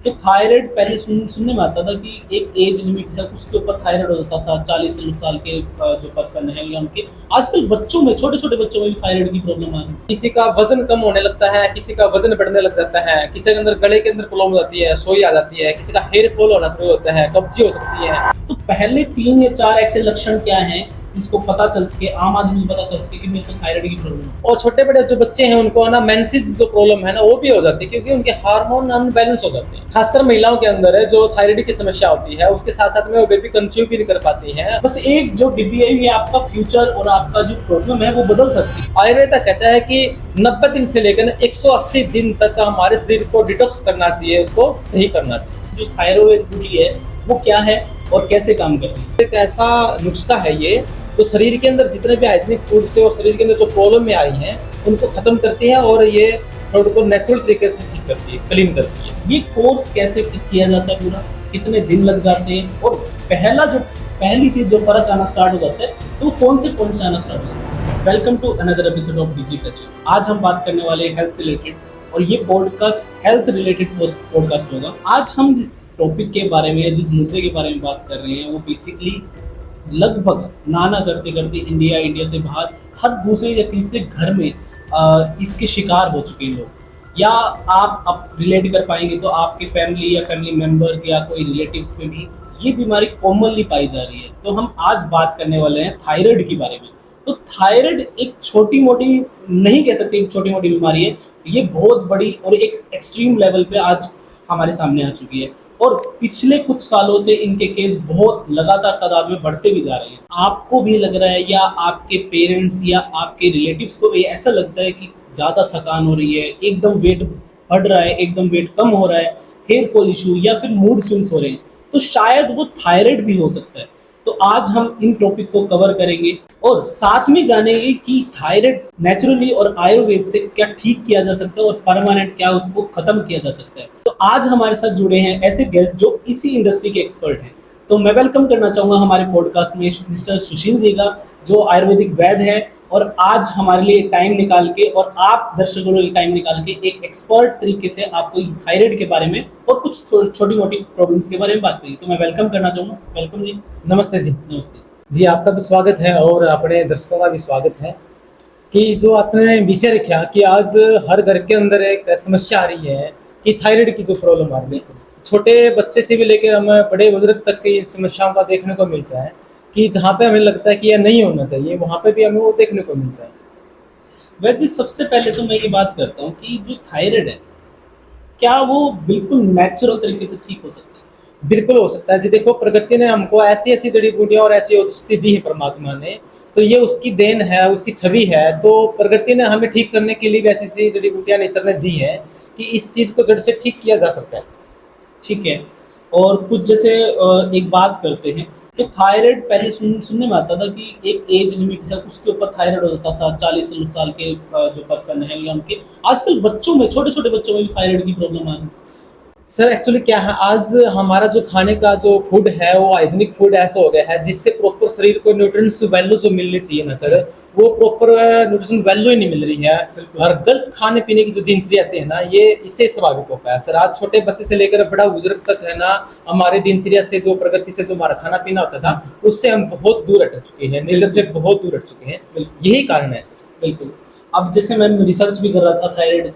तो थायराइड पहले सुनने में आता था कि एक एज लिमिट है, उसके ऊपर थायराइड होता था 40 साल के जो पर्सन है या उनके। आजकल बच्चों में, छोटे छोटे बच्चों में भी थायराइड की प्रॉब्लम आ रही है। किसी का वजन कम होने लगता है, किसी का वजन बढ़ने लग जाता है, किसी के अंदर गले के अंदर प्रॉब्लम हो जाती है, सोई आ जाती है, किसी का हेयर फॉल होना शुरू होता है, कब्जी हो सकती है। तो पहले 3 या 4 ऐसे लक्षण क्या हैं जिसको पता चल सके, आम आदमी को पता चल सके कि मेरे को थायराइड की प्रॉब्लम है। और छोटे बड़े जो बच्चे हैं उनको ना मेंसेस जो प्रॉब्लम है ना वो भी हो जाती है, क्योंकि उनके हार्मोन अनबैलेंस हो जाते हैं। खासकर महिलाओं के अंदर है जो थायराइड की समस्या होती है, उसके साथ साथ में वो बेबी कंसीव भी नहीं कर पाती है। बस एक जो डिब्बी है ये आपका फ्यूचर और आपका जो प्रॉब्लम है वो बदल सकती है। आयुर्वेद कहता है कि 90 दिन से लेकर 180 दिन तक हमारे शरीर को डिटॉक्स करना चाहिए, उसको सही करना चाहिए। जो थायराइड बूटी है वो क्या है और कैसे काम करती है? एक ऐसा नुस्खा है ये, तो शरीर के अंदर जितने भी हाइजीनिक फूड से और शरीर के अंदर जो प्रॉब्लम में आई हैं उनको खत्म करती है, और ये थोड़ा को नेचुरल तरीके से ठीक करती है, क्लीन करती है। ये कोर्स कैसे किया जाता है पूरा, कितने दिन लग जाते हैं, और पहली चीज जो फर्क आना स्टार्ट हो जाता है तो वो कौन से पॉइंट से आना स्टार्ट हो जाता है? Welcome to another episode of DG flecture. आज हम बात करने वाले हैं हेल्थ से रिलेटेड, और ये पॉडकास्ट हेल्थ रिलेटेड पॉडकास्ट होगा। आज हम जिस टॉपिक के बारे में, जिस मुद्दे के बारे में बात कर रहे हैं वो बेसिकली लगभग नाना करते करते इंडिया से बाहर हर दूसरे या तीसरे घर में इसके शिकार हो चुके हैं लोग। या आप रिलेट कर पाएंगे तो आपके फैमिली या फैमिली मेंबर्स या कोई रिलेटिव्स में भी ये बीमारी कॉमनली पाई जा रही है। तो हम आज बात करने वाले हैं थायराइड के बारे में। तो थायराइड एक छोटी मोटी, नहीं कह सकते एक छोटी मोटी बीमारी है, ये बहुत बड़ी और एक एक्सट्रीम लेवल पे आज हमारे सामने आ चुकी है, और पिछले कुछ सालों से इनके केस बहुत लगातार तादाद में बढ़ते भी जा रहे हैं। आपको भी लग रहा है या आपके पेरेंट्स या आपके रिलेटिव्स को भी ऐसा लगता है कि ज़्यादा थकान हो रही है, एकदम वेट बढ़ रहा है, एकदम वेट कम हो रहा है, हेयर फॉल इशू या फिर मूड स्विंग्स हो रहे हैं, तो शायद वो थायराइड भी हो सकता है। तो आज हम इन टॉपिक को कवर करेंगे और साथ में जानेंगे कि थायराइड नेचुरली और आयुर्वेद से क्या ठीक किया जा सकता है और परमानेंट क्या उसको खत्म किया जा सकता है। तो आज हमारे साथ जुड़े हैं ऐसे गेस्ट जो इसी इंडस्ट्री के एक्सपर्ट हैं। तो मैं वेलकम करना चाहूंगा हमारे पॉडकास्ट में मिस्टर सुशील जी का, जो आयुर्वेदिक वैद्य है और आज हमारे लिए टाइम निकाल के और आप दर्शकों के लिए टाइम निकाल के एक एक्सपर्ट तरीके से आपको थायराइड के बारे में और कुछ छोटी मोटी प्रॉब्लम्स के बारे में बात करी। तो मैं वेलकम करना चाहूँगा। वेलकम जी। नमस्ते जी। नमस्ते जी, आपका भी स्वागत है और अपने दर्शकों का भी स्वागत है कि जो आपने विषय रखा कि आज हर घर के अंदर एक समस्या आ रही है कि थायराइड की जो प्रॉब्लम आ रही है, छोटे बच्चे से भी लेकर हम बड़े बुजुर्ग तक की इन समस्याओं का देखने को मिलता है कि जहाँ पे हमें लगता है कि यह नहीं होना चाहिए वहाँ पे भी हमें वो देखने को मिलता है। वैसे सबसे पहले तो मैं ये बात करता हूँ कि जो थायराइड है क्या वो बिल्कुल नेचुरल तरीके से ठीक हो सकता है? बिल्कुल हो सकता है जी। देखो, प्रकृति ने हमको ऐसी ऐसी जड़ी बूटियां और ऐसी औषधि दी है परमात्मा ने, तो ये उसकी देन है, उसकी छवि है। तो प्रकृति ने हमें ठीक करने के लिए भी ऐसी ऐसी जड़ी बूटियां नेचर ने दी है कि इस चीज को जड़ से ठीक किया जा सकता है। ठीक है। और कुछ जैसे एक बात करते हैं, तो थायराइड पहले सुनने में आता था कि एक एज लिमिट है, उसके ऊपर थायराइड होता था 40 साल के जो पर्सन है या उनके। आजकल बच्चों में, छोटे छोटे बच्चों में भी थायराइड की प्रॉब्लम आ रही है। सर एक्चुअली क्या है, आज हमारा जो खाने का जो फूड है वो हाइजीनिक फूड ऐसा हो गया है जिससे प्रॉपर शरीर को न्यूट्रिएंट्स वैल्यू जो मिलनी चाहिए ना सर, वो प्रॉपर न्यूट्रिशन वैल्यू ही नहीं मिल रही है। और गलत खाने पीने की जो दिनचर्या से है ना, ये इससे स्वाभाविक होता है सर। आज छोटे बच्चे से लेकर बड़ा बुजुर्ग तक है ना, हमारे दिनचर्या से जो प्रगति से जो हमारा खाना पीना होता था उससे हम बहुत दूर हट चुके हैं, नेचर से बहुत दूर हट चुके हैं। यही कारण है सर। बिल्कुल। अब जैसे मैं रिसर्च भी कर रहा था थायराइड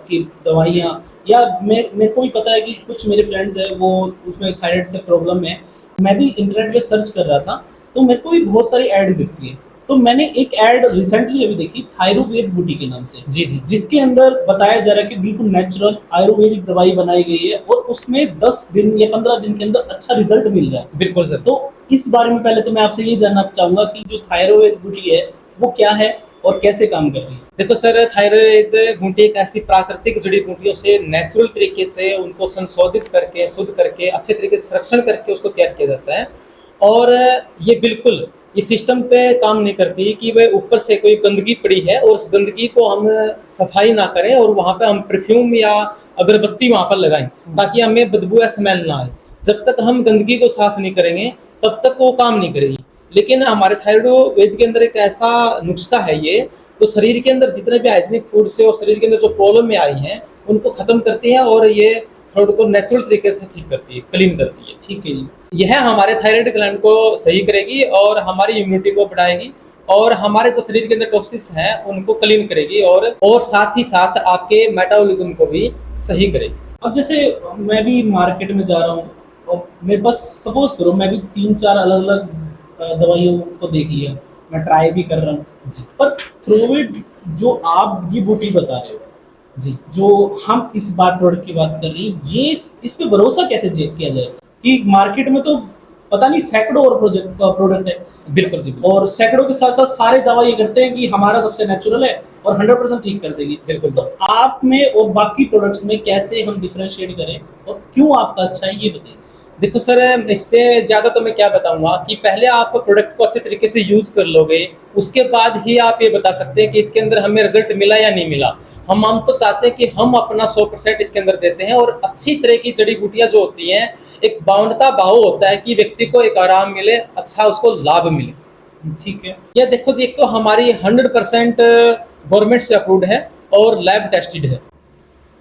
की दवाइयाँ, या मेरे को भी पता है कि कुछ मेरे फ्रेंड्स हैं वो उसमें थायराइड से प्रॉब्लम है। मैं भी इंटरनेट पे सर्च कर रहा था तो मेरे को भी बहुत सारी एड्स दिखती है। तो मैंने एक ऐड रिसेंटली अभी देखी थायरोवेद बूटी के नाम से, जी जी, जिसके अंदर बताया जा रहा है कि बिल्कुल नेचुरल आयुर्वेदिक दवाई बनाई गई है और उसमें 10 दिन या 15 दिन के अंदर अच्छा रिजल्ट मिल रहा है। बिल्कुल सर। तो इस बारे में पहले तो मैं आपसे ये जानना चाहूंगा कि जो थायरोवेद बूटी है वो क्या है और कैसे काम कर रही है? देखो सर, थायराइड बूटी एक ऐसी प्राकृतिक जड़ी बूटियों से नेचुरल तरीके से उनको संशोधित करके, शुद्ध करके, अच्छे तरीके से संरक्षण करके उसको तैयार किया जाता है। और ये बिल्कुल इस सिस्टम पे काम नहीं करती कि वह ऊपर से कोई गंदगी पड़ी है और उस गंदगी को हम सफाई ना करें और वहाँ पे हम परफ्यूम या अगरबत्ती वहाँ पर लगाएं ताकि हमें बदबू या स्मेल ना आए। जब तक हम गंदगी को साफ नहीं करेंगे तब तक वो काम नहीं करेगी। लेकिन हमारे थायराइड के अंदर एक ऐसा नुस्खा है ये, तो शरीर के अंदर जितने भी हाइजीनिक फूड से और शरीर के अंदर जो प्रॉब्लम में आई हैं उनको खत्म करती है, और ये थ्रोट को नेचुरल तरीके से ठीक करती है, क्लीन करती है। ठीक है जी। यह हमारे थायराइड ग्लैंड को सही करेगी और हमारी इम्यूनिटी को बढ़ाएगी और हमारे जो शरीर के अंदर टॉक्सिस हैं उनको क्लीन करेगी और साथ ही साथ आपके मेटाबॉलिज्म को भी सही करेगी। अब जैसे मैं भी मार्केट में जा रहा हूँ और मेरे पास सपोज करो मैं भी 3-4 अलग अलग दवाइयों को देख लिया, मैं ट्राई भी कर रहा हूँ, पर थ्रू इट जो आप ये बूटी बता रहे हो जी, जो हम इस बार प्रोडक्ट की बात कर रहे हैं, ये इस पे भरोसा कैसे किया जाए कि मार्केट में तो पता नहीं सैकड़ों और प्रोडक्ट है, बिल्कुल जी, और सैकड़ों के साथ साथ सारे दावा ये करते हैं कि हमारा सबसे नेचुरल है और 100% ठीक कर देगी। बिल्कुल। तो आप में और बाकी प्रोडक्ट्स में कैसे हम डिफरेंशिएट करें और क्यों आपका अच्छा है ये बताइए। देखो सर, इससे ज़्यादा तो मैं क्या बताऊंगा कि पहले आप प्रोडक्ट को अच्छे तरीके से यूज कर लोगे, उसके बाद ही आप ये बता सकते हैं कि इसके अंदर हमें रिजल्ट मिला या नहीं मिला। हम तो चाहते हैं कि हम अपना 100% इसके अंदर देते हैं और अच्छी तरह की जड़ी बूटियां जो होती हैं, एक बाउंडता भाव होता है कि व्यक्ति को एक आराम मिले, अच्छा उसको लाभ मिले। ठीक है। यह देखो जी, एक तो हमारी 100% गवर्नमेंट से अप्रूव्ड है और लैब टेस्टेड है।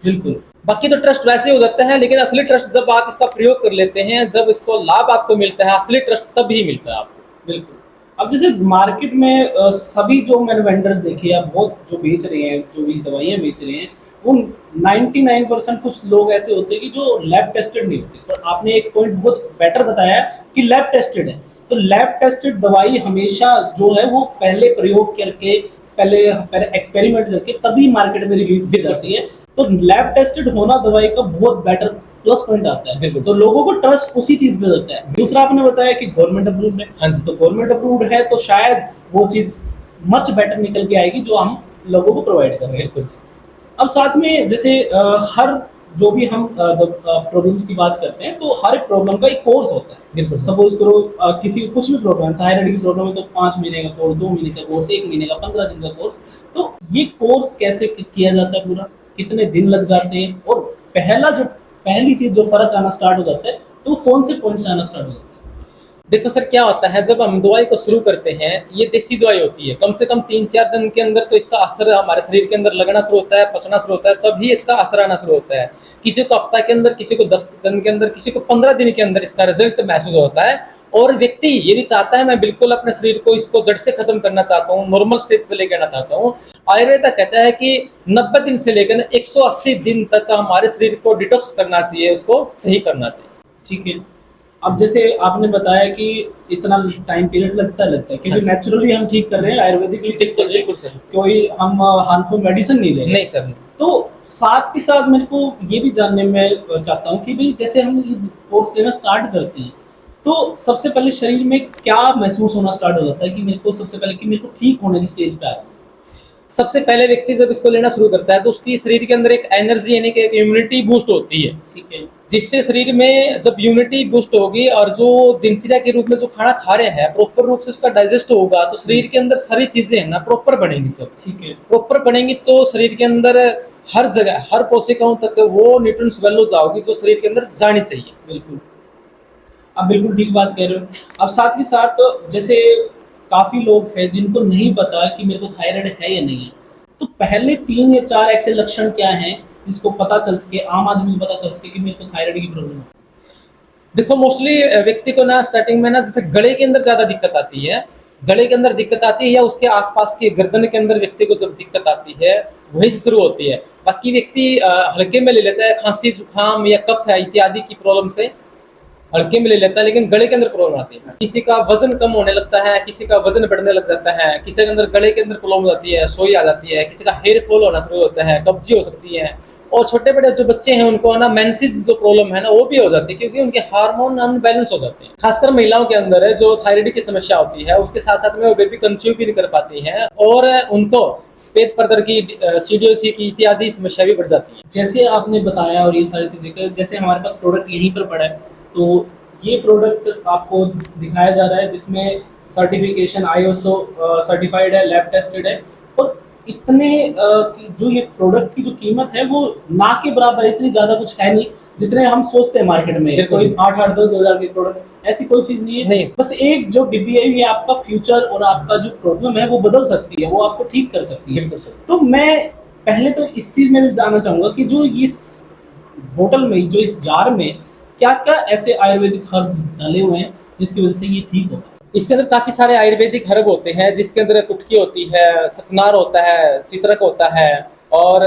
बिल्कुल। बाकी तो ट्रस्ट वैसे हो जाता है, लेकिन असली ट्रस्ट जब आप इसका प्रयोग कर लेते हैं, जब इसको लाभ आपको मिलता है, असली ट्रस्ट तब ही मिलता है आपको। बिल्कुल। अब जैसे मार्केट में सभी जो मैंने वेंडर्स देखे या बहुत जो बेच रहे हैं, जो भी दवाइयाँ बेच रहे हैं, वो 99% कुछ लोग ऐसे होते हैं कि जो लैब टेस्टेड नहीं होते। पर आपने एक पॉइंट बहुत बेटर बताया कि लैब टेस्टेड है, तो लैब टेस्टेड दवाई हमेशा जो है वो पहले प्रयोग करके पहले एक्सपेरिमेंट करके तभी मार्केट में रिलीज की जाती है। तो लैब टेस्टेड होना दवाई का बहुत बेटर प्लस पॉइंट आता है, तो लोगों को ट्रस्ट उसी चीज पे होता है। दूसरा आपने बताया कि गवर्नमेंट अप्रूव्ड है, हाँ जी। तो गवर्नमेंट अप्रूव्ड है तो शायद वो चीज मच बेटर निकल के आएगी जो हम लोगों को प्रोवाइड कर रहे हैं। अब साथ में जैसे हर जो भी हम प्रॉब्लम्स की बात करते हैं, तो हर एक प्रॉब्लम का एक कोर्स होता है। बिल्कुल। सपोज करो किसी को कुछ भी प्रॉब्लम है, थायराइड की प्रॉब्लम है, तो 5 महीने का कोर्स, 2 महीने का कोर्स, 1 महीने का, 15 दिन का कोर्स। तो ये कोर्स कैसे किया जाता है पूरा, कितने दिन लग जाते हैं, और पहली चीज जो फर्क आना स्टार्ट हो जाता है तो वो कौन से पॉइंट से आना स्टार्ट हो जाता है? देखो सर, क्या होता है जब हम दवाई को शुरू करते हैं, ये देसी दवाई होती है, कम से कम 3-4 दिन के अंदर तो इसका असर हमारे शरीर के अंदर लगना शुरू होता है, पचना शुरू होता है, तभी इसका असर आना शुरू होता है। किसी को हफ्ता के अंदर, किसी को 10 दिन के अंदर, किसी को 15 दिन के अंदर इसका रिजल्ट महसूस होता है। और व्यक्ति यदि चाहता है मैं बिल्कुल अपने शरीर को इसको जड़ से खत्म करना चाहता हूँ, नॉर्मल स्टेज पे लेकर आना चाहता हूँ, आयुर्वेद कहता है कि 90 दिन से लेकर 180 दिन तक हमारे शरीर को डिटॉक्स करना चाहिए, उसको सही करना चाहिए। ठीक है। अब जैसे आपने बताया कि इतना टाइम पीरियड लगता है क्योंकि नेचुरली हम ठीक कर रहे हैं, आयुर्वेदिकली ठीक कर रहे हैं, बिल्कुल सर। कोई हम हार्मफुल मेडिसिन नहीं ले रहे। नहीं सर। तो साथ के साथ मेरे को ये भी जानने में चाहता हूँ कि भाई जैसे हम ये कोर्स लेना स्टार्ट करते हैं, तो सबसे पहले शरीर में क्या महसूस होना स्टार्ट हो जाता है कि मेरे को सबसे पहले कि मेरे को ठीक होने की स्टेज पे आ रहा है? सबसे पहले व्यक्ति जब इसको लेना शुरू करता है तो उसकी शरीर के अंदर एक एनर्जी यानी कि एक इम्यूनिटी बूस्ट होती है। ठीक है। जिससे शरीर में जब यूनिटी बूस्ट होगी और जो दिनचर्या के रूप में जो खाना खा रहे हैं प्रॉपर रूप से उसका डाइजेस्ट होगा, तो शरीर के अंदर सारी चीजें है ना प्रॉपर बनेंगी सब। ठीक है। प्रॉपर बनेंगी तो शरीर के अंदर हर जगह, हर कोशिकाओं तक वो न्यूट्रिएंट्स वैल्यू जाओगी जो शरीर के अंदर जानी चाहिए। बिल्कुल, आप बिल्कुल ठीक बात कह रहे हो। अब साथ ही साथ जैसे काफी लोग हैं जिनको नहीं पता कि मेरे को थायराइड है या नहीं है, तो पहले 3 या 4 ऐसे लक्षण क्या हैं जिसको पता चल सके, आम आदमी को पता चल सके कि मेरे को थायराइड की प्रॉब्लम है? देखो, मोस्टली व्यक्ति को ना स्टार्टिंग में ना जैसे गले के अंदर ज्यादा दिक्कत आती है, गले के अंदर दिक्कत आती है या उसके आसपास की गर्दन के अंदर व्यक्ति को जब दिक्कत आती है वही से शुरू होती है। बाकी व्यक्ति हल्के में ले लेता है, खांसी जुकाम या कफ है इत्यादि की प्रॉब्लम से हल्के में ले लेता है, लेकिन गले के अंदर प्रॉब्लम आती है। किसी का वजन कम होने लगता है, किसी का वजन बढ़ने लग जाता है, किसी के अंदर गले के अंदर प्रॉब्लम आती है, सोई आ जाती है, किसी का हेयर फॉल होना शुरू होता है, कब्जी हो सकती है, और छोटे बड़े जो बच्चे हैं उनको ना मेंसेस जो प्रॉब्लम है ना वो भी हो जाती है, क्योंकि उनके हार्मोन अनबैलेंस हो जाते हैं। खासकर महिलाओं के अंदर है जो थायराइड की समस्या होती है, उसके साथ साथ में वो बेबी कंसीव भी नहीं कर पाती हैं और उनको सफेद पर्दर की, सीडीओसी की इत्यादि समस्या भी बढ़ जाती है। जैसे आपने बताया और ये सारी चीजें, जैसे हमारे पास प्रोडक्ट यहीं पर पड़ा है, तो ये प्रोडक्ट आपको दिखाया जा रहा है जिसमें सर्टिफिकेशन ISO सर्टिफाइड है, लैब टेस्टेड है, और इतने जो ये प्रोडक्ट की जो कीमत है वो ना के बराबर, इतनी ज्यादा कुछ है नहीं जितने हम सोचते हैं मार्केट में। कोई 8-8, 10,000 की प्रोडक्ट, ऐसी कोई चीज नहीं है। नहीं। बस एक जो डिब्बी है ये आपका फ्यूचर और आपका जो प्रॉब्लम है वो बदल सकती है, वो आपको ठीक कर सकती है। तो मैं पहले तो इस चीज में भी जानना चाहूंगा कि जो इस बोतल में, जो इस जार में क्या क्या ऐसे आयुर्वेदिक हर्ब्स डाले हुए हैं जिसकी वजह से ये ठीक होगा? इसके अंदर काफी सारे आयुर्वेदिक हर्ब होते हैं, जिसके अंदर कुटकी होती है, सतनार होता है, चित्रक होता है, और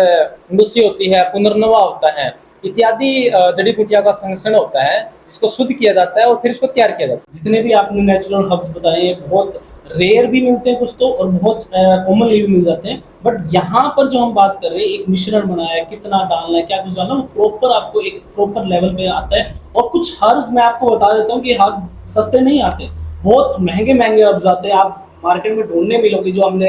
नुसी होती है, पुनर्नवा होता है, इत्यादि जड़ी बूटियों का संरक्षण होता है, जिसको शुद्ध किया जाता है और फिर इसको तैयार किया जाता है। जितने भी आपने नेचुरल हर्ब्स बताए हैं, बहुत रेयर भी मिलते हैं कुछ तो, और बहुत कॉमनली भी मिल जाते हैं। बट यहाँ पर जो हम बात कर रहे हैं, एक मिश्रण बनाया है, कितना डालना है, क्या कुछ डालना है, वो प्रॉपर आपको एक प्रॉपर लेवल पे आता है। और कुछ हर्ब्स मैं आपको बता देता हूँ कि हर्ब सस्ते नहीं आते, बहुत महंगे महंगे हर्ब्स आते हैं। आप मार्केट में ढूंढने मिलोगे, जो हमने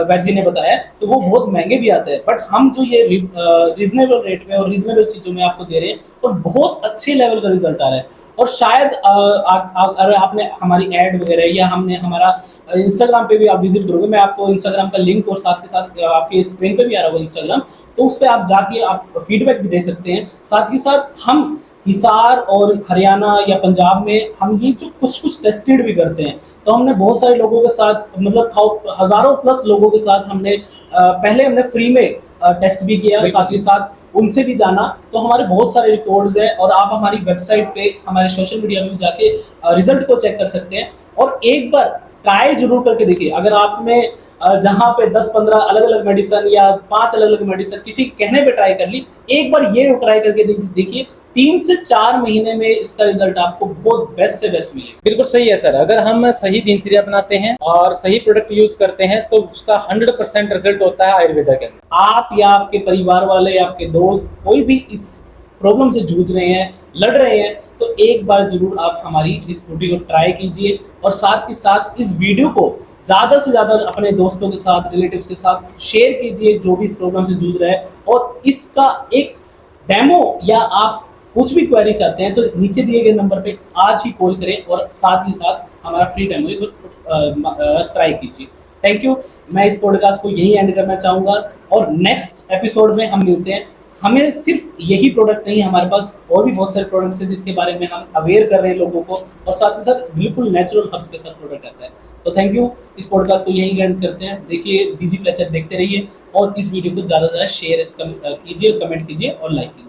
वैजी ने बताया, तो वो बहुत महंगे भी आते हैं। बट हम जो ये रीजनेबल रेट में और रीजनेबल चीजों में आपको दे रहे हैं, और बहुत अच्छे लेवल का रिजल्ट आ रहा है। और शायद अगर आपने हमारी एड वगैरह, या हमने हमारा इंस्टाग्राम पे भी आप विजिट करोगे, मैं आपको इंस्टाग्राम का लिंक और साथ के साथ आपके स्क्रीन पे भी आ रहा होगा इंस्टाग्राम, तो उस पर आप जाके आप फीडबैक भी दे सकते हैं। साथ ही साथ हम हिसार और हरियाणा या पंजाब में हम ये जो कुछ कुछ टेस्टेड भी करते हैं, तो हमने बहुत सारे लोगों के साथ, मतलब हजारों प्लस लोगों के साथ हमने पहले हमने फ्री में टेस्ट भी किया, साथ ही साथ उनसे भी जाना। तो हमारे बहुत सारे रिकॉर्ड्स हैं, और आप हमारी वेबसाइट पे, हमारे सोशल मीडिया पे भी जाके रिजल्ट को चेक कर सकते हैं। और एक बार ट्राई जरूर करके देखिए। अगर आपने जहाँ पे 10-15 अलग अलग मेडिसिन या 5 अलग अलग मेडिसिन किसी कहने पे ट्राई कर ली, एक बार ये ट्राई करके देखिए, 3 से 4 महीने में इसका रिजल्ट आपको बहुत बेस्ट से बेस्ट मिलेगा। बिल्कुल सही है सर। अगर हम सही दिनचर्या अपनाते हैं और सही प्रोडक्ट यूज करते हैं, तो उसका 100% रिजल्ट होता है आयुर्वेदा के अंदर। आप या आपके परिवार वाले या आपके दोस्त कोई भी इस प्रॉब्लम से जूझ रहे हैं, लड़ रहे हैं, तो एक बार जरूर आप हमारी इस बूटी को ट्राई कीजिए। और साथ ही साथ इस वीडियो को ज़्यादा से ज़्यादा अपने दोस्तों के साथ, रिलेटिव्स के साथ शेयर कीजिए, जो भी इस प्रॉब्लम से जूझ रहे हैं। और इसका एक डेमो या आप कुछ भी क्वेरी चाहते हैं, तो नीचे दिए गए नंबर पे आज ही कॉल करें, और साथ ही साथ हमारा फ्री डेमो ट्राई कीजिए। Thank you. मैं इस पॉडकास्ट को यही एंड करना चाहूँगा, और नेक्स्ट एपिसोड में हम मिलते हैं। हमें सिर्फ यही प्रोडक्ट नहीं, हमारे पास और भी बहुत सारे प्रोडक्ट्स हैं जिसके बारे में हम अवेयर कर रहे हैं लोगों को, और साथ ही साथ बिल्कुल नेचुरल हर्ब्स के साथ प्रोडक्ट आता है। तो थैंक यू। इस पॉडकास्ट को यही एंड करते हैं। देखिए, डीजी फ्लेचर देखते रहिए, और इस वीडियो को ज़्यादा से ज़्यादा शेयर कीजिए, कमेंट कीजिए और लाइक कीजिए।